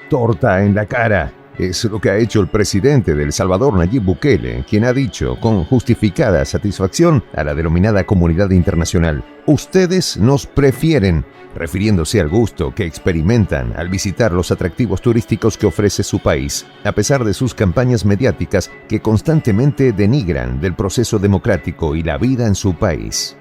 torta en la cara. Es lo que ha hecho el presidente de El Salvador, Nayib Bukele, quien ha dicho con justificada satisfacción a la denominada comunidad internacional: ustedes nos prefieren, refiriéndose al gusto que experimentan al visitar los atractivos turísticos que ofrece su país, a pesar de sus campañas mediáticas que constantemente denigran del proceso democrático y la vida en su país.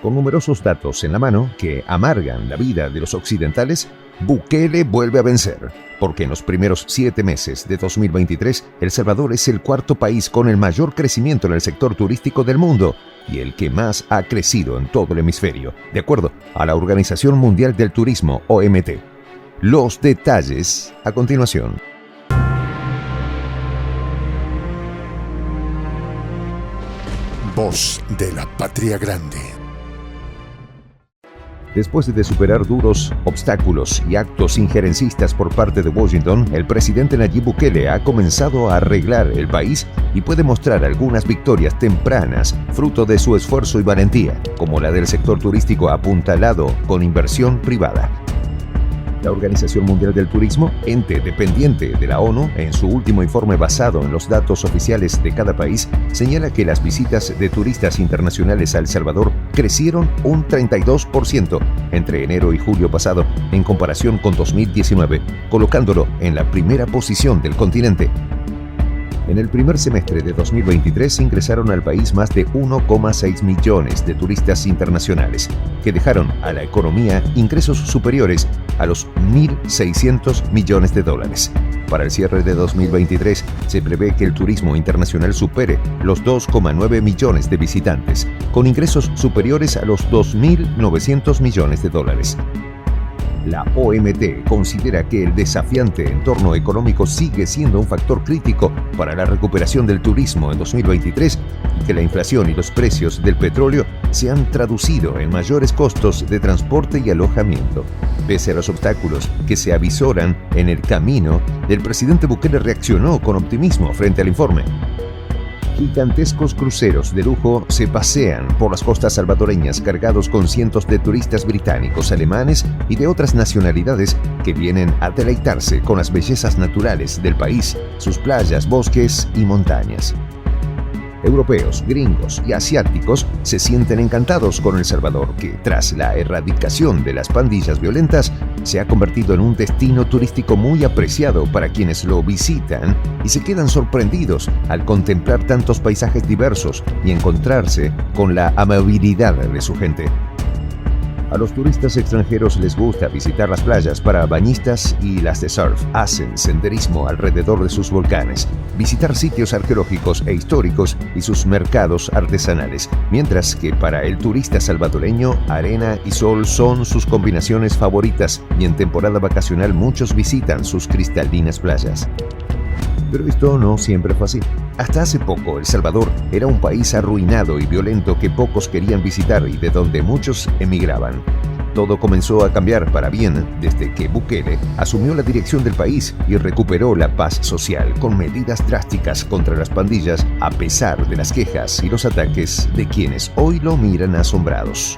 Con numerosos datos en la mano que amargan la vida de los occidentales, Bukele vuelve a vencer, porque en los primeros 7 meses de 2023, El Salvador es el cuarto país con el mayor crecimiento en el sector turístico del mundo y el que más ha crecido en todo el hemisferio, de acuerdo a la Organización Mundial del Turismo, OMT. Los detalles a continuación. Voz de la Patria Grande. Después de superar duros obstáculos y actos injerencistas por parte de Washington, el presidente Nayib Bukele ha comenzado a arreglar el país y puede mostrar algunas victorias tempranas, fruto de su esfuerzo y valentía, como la del sector turístico apuntalado con inversión privada. La Organización Mundial del Turismo, ente dependiente de la ONU, en su último informe basado en los datos oficiales de cada país, señala que las visitas de turistas internacionales a El Salvador crecieron un 32% entre enero y julio pasado, en comparación con 2019, colocándolo en la primera posición del continente. En el primer semestre de 2023 ingresaron al país más de 1,6 millones de turistas internacionales, que dejaron a la economía ingresos superiores a los 1.600 millones de dólares. Para el cierre de 2023 se prevé que el turismo internacional supere los 2,9 millones de visitantes, con ingresos superiores a los 2.900 millones de dólares. La OMT considera que el desafiante entorno económico sigue siendo un factor crítico para la recuperación del turismo en 2023 y que la inflación y los precios del petróleo se han traducido en mayores costos de transporte y alojamiento. Pese a los obstáculos que se avisoran en el camino, el presidente Bukele reaccionó con optimismo frente al informe. Gigantescos cruceros de lujo se pasean por las costas salvadoreñas cargados con cientos de turistas británicos, alemanes y de otras nacionalidades que vienen a deleitarse con las bellezas naturales del país, sus playas, bosques y montañas. Europeos, gringos y asiáticos se sienten encantados con El Salvador, que tras la erradicación de las pandillas violentas se ha convertido en un destino turístico muy apreciado para quienes lo visitan y se quedan sorprendidos al contemplar tantos paisajes diversos y encontrarse con la amabilidad de su gente. A los turistas extranjeros les gusta visitar las playas para bañistas y las de surf. Hacen senderismo alrededor de sus volcanes, visitar sitios arqueológicos e históricos y sus mercados artesanales, mientras que para el turista salvadoreño, arena y sol son sus combinaciones favoritas y en temporada vacacional muchos visitan sus cristalinas playas. Pero esto no siempre fue así. Hasta hace poco, El Salvador era un país arruinado y violento que pocos querían visitar y de donde muchos emigraban. Todo comenzó a cambiar para bien desde que Bukele asumió la dirección del país y recuperó la paz social con medidas drásticas contra las pandillas, a pesar de las quejas y los ataques de quienes hoy lo miran asombrados.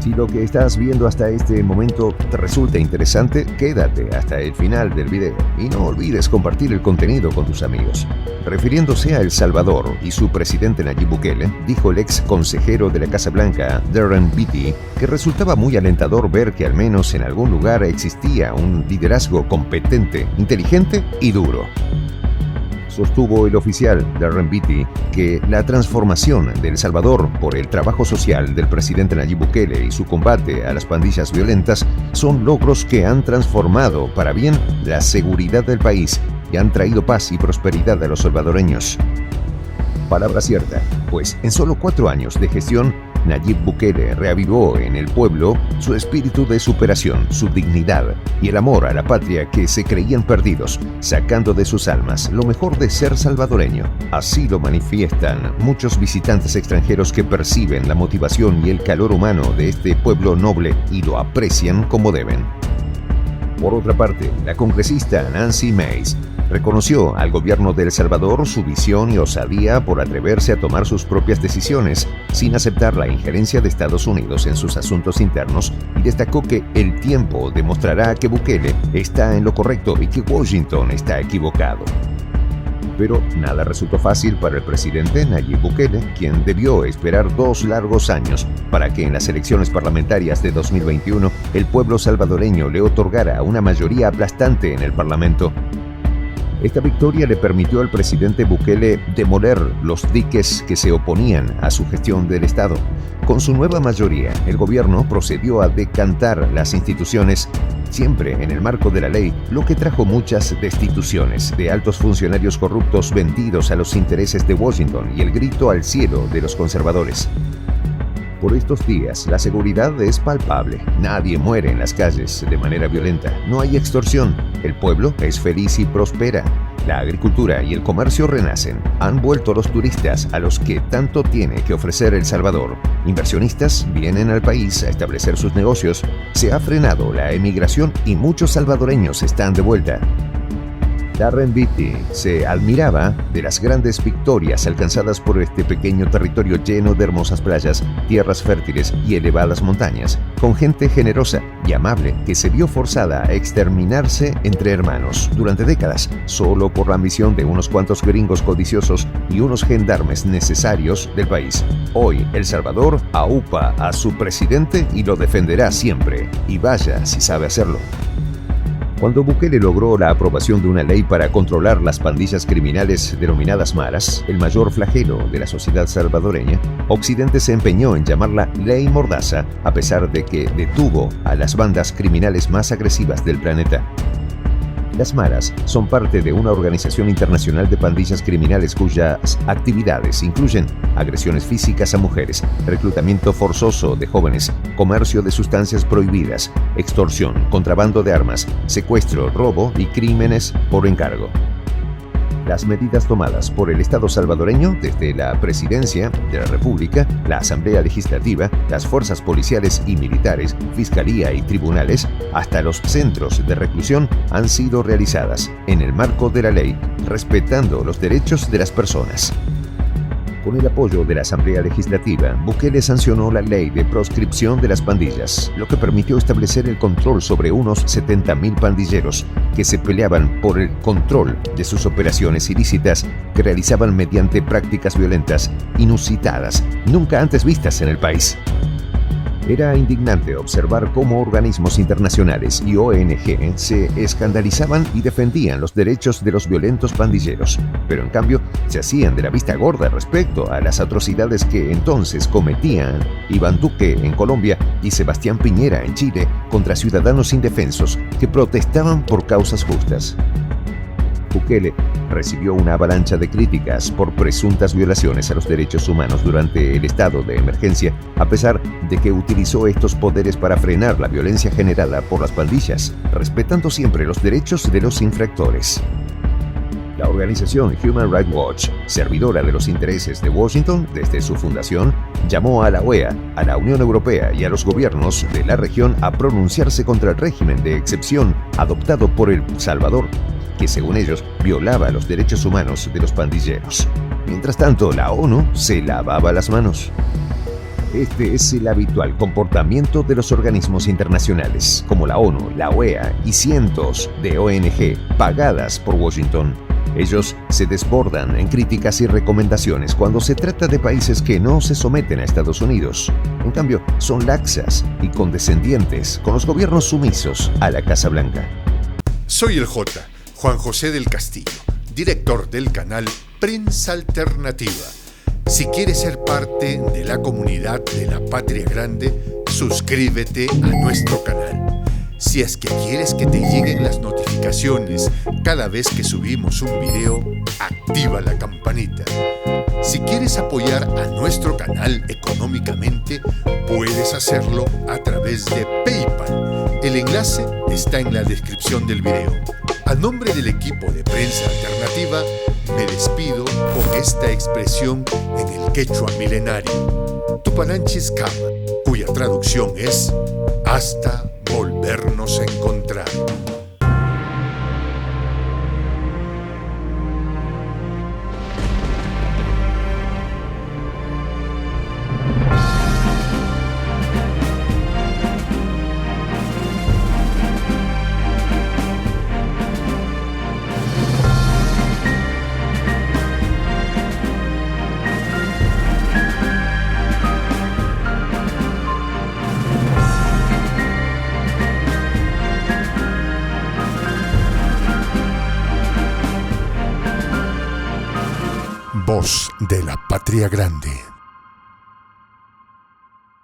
Si lo que estás viendo hasta este momento te resulta interesante, quédate hasta el final del video y no olvides compartir el contenido con tus amigos. Refiriéndose a El Salvador y su presidente Nayib Bukele, dijo el ex consejero de la Casa Blanca, Darren Beattie, que resultaba muy alentador ver que al menos en algún lugar existía un liderazgo competente, inteligente y duro. Sostuvo el oficial Darren Beattie que la transformación de El Salvador por el trabajo social del presidente Nayib Bukele y su combate a las pandillas violentas son logros que han transformado para bien la seguridad del país y han traído paz y prosperidad a los salvadoreños. Palabra cierta, pues en solo 4 años de gestión, Nayib Bukele reavivó en el pueblo su espíritu de superación, su dignidad y el amor a la patria que se creían perdidos, sacando de sus almas lo mejor de ser salvadoreño. Así lo manifiestan muchos visitantes extranjeros que perciben la motivación y el calor humano de este pueblo noble y lo aprecian como deben. Por otra parte, la congresista Nancy Mace reconoció al gobierno de El Salvador su visión y osadía por atreverse a tomar sus propias decisiones sin aceptar la injerencia de Estados Unidos en sus asuntos internos y destacó que el tiempo demostrará que Bukele está en lo correcto y que Washington está equivocado. Pero nada resultó fácil para el presidente Nayib Bukele, quien debió esperar 2 largos años para que en las elecciones parlamentarias de 2021 el pueblo salvadoreño le otorgara una mayoría aplastante en el Parlamento. Esta victoria le permitió al presidente Bukele demoler los diques que se oponían a su gestión del Estado. Con su nueva mayoría, el gobierno procedió a decantar las instituciones, siempre en el marco de la ley, lo que trajo muchas destituciones de altos funcionarios corruptos vendidos a los intereses de Washington y el grito al cielo de los conservadores. Por estos días, la seguridad es palpable. Nadie muere en las calles de manera violenta. No hay extorsión. El pueblo es feliz y prospera. La agricultura y el comercio renacen. Han vuelto los turistas a los que tanto tiene que ofrecer El Salvador. Inversionistas vienen al país a establecer sus negocios. Se ha frenado la emigración y muchos salvadoreños están de vuelta. Darren Beatty se admiraba de las grandes victorias alcanzadas por este pequeño territorio lleno de hermosas playas, tierras fértiles y elevadas montañas, con gente generosa y amable que se vio forzada a exterminarse entre hermanos durante décadas, solo por la ambición de unos cuantos gringos codiciosos y unos gendarmes necesarios del país. Hoy, El Salvador aupa a su presidente y lo defenderá siempre, y vaya si sabe hacerlo. Cuando Bukele logró la aprobación de una ley para controlar las pandillas criminales denominadas maras, el mayor flagelo de la sociedad salvadoreña, Occidente se empeñó en llamarla Ley Mordaza, a pesar de que detuvo a las bandas criminales más agresivas del planeta. Las maras son parte de una organización internacional de pandillas criminales cuyas actividades incluyen agresiones físicas a mujeres, reclutamiento forzoso de jóvenes, comercio de sustancias prohibidas, extorsión, contrabando de armas, secuestro, robo y crímenes por encargo. Las medidas tomadas por el Estado salvadoreño desde la Presidencia de la República, la Asamblea Legislativa, las fuerzas policiales y militares, Fiscalía y tribunales, hasta los centros de reclusión han sido realizadas en el marco de la ley, respetando los derechos de las personas. Con el apoyo de la Asamblea Legislativa, Bukele sancionó la ley de proscripción de las pandillas, lo que permitió establecer el control sobre unos 70.000 pandilleros que se peleaban por el control de sus operaciones ilícitas que realizaban mediante prácticas violentas inusitadas, nunca antes vistas en el país. Era indignante observar cómo organismos internacionales y ONG se escandalizaban y defendían los derechos de los violentos pandilleros, pero en cambio se hacían de la vista gorda respecto a las atrocidades que entonces cometían Iván Duque en Colombia y Sebastián Piñera en Chile contra ciudadanos indefensos que protestaban por causas justas. Bukele recibió una avalancha de críticas por presuntas violaciones a los derechos humanos durante el estado de emergencia, a pesar de que utilizó estos poderes para frenar la violencia generada por las pandillas, respetando siempre los derechos de los infractores. La organización Human Rights Watch, servidora de los intereses de Washington desde su fundación, llamó a la OEA, a la Unión Europea y a los gobiernos de la región a pronunciarse contra el régimen de excepción adoptado por El Salvador, que según ellos violaba los derechos humanos de los pandilleros. Mientras tanto, la ONU se lavaba las manos. Este es el habitual comportamiento de los organismos internacionales, como la ONU, la OEA y cientos de ONG pagadas por Washington. Ellos se desbordan en críticas y recomendaciones cuando se trata de países que no se someten a Estados Unidos. En cambio, son laxas y condescendientes con los gobiernos sumisos a la Casa Blanca. Soy el Juan José del Castillo, director del canal Prensa Alternativa. Si quieres ser parte de la comunidad de la Patria Grande, suscríbete a nuestro canal. Si es que quieres que te lleguen las notificaciones cada vez que subimos un video, activa la campanita. Si quieres apoyar a nuestro canal económicamente, puedes hacerlo a través de PayPal. El enlace está en la descripción del video. A nombre del equipo de Prensa Alternativa, me despido con esta expresión en el quechua milenario, Tupananchis Kama, cuya traducción es hasta volver. volvernos a encontrar. Voz de la Patria Grande.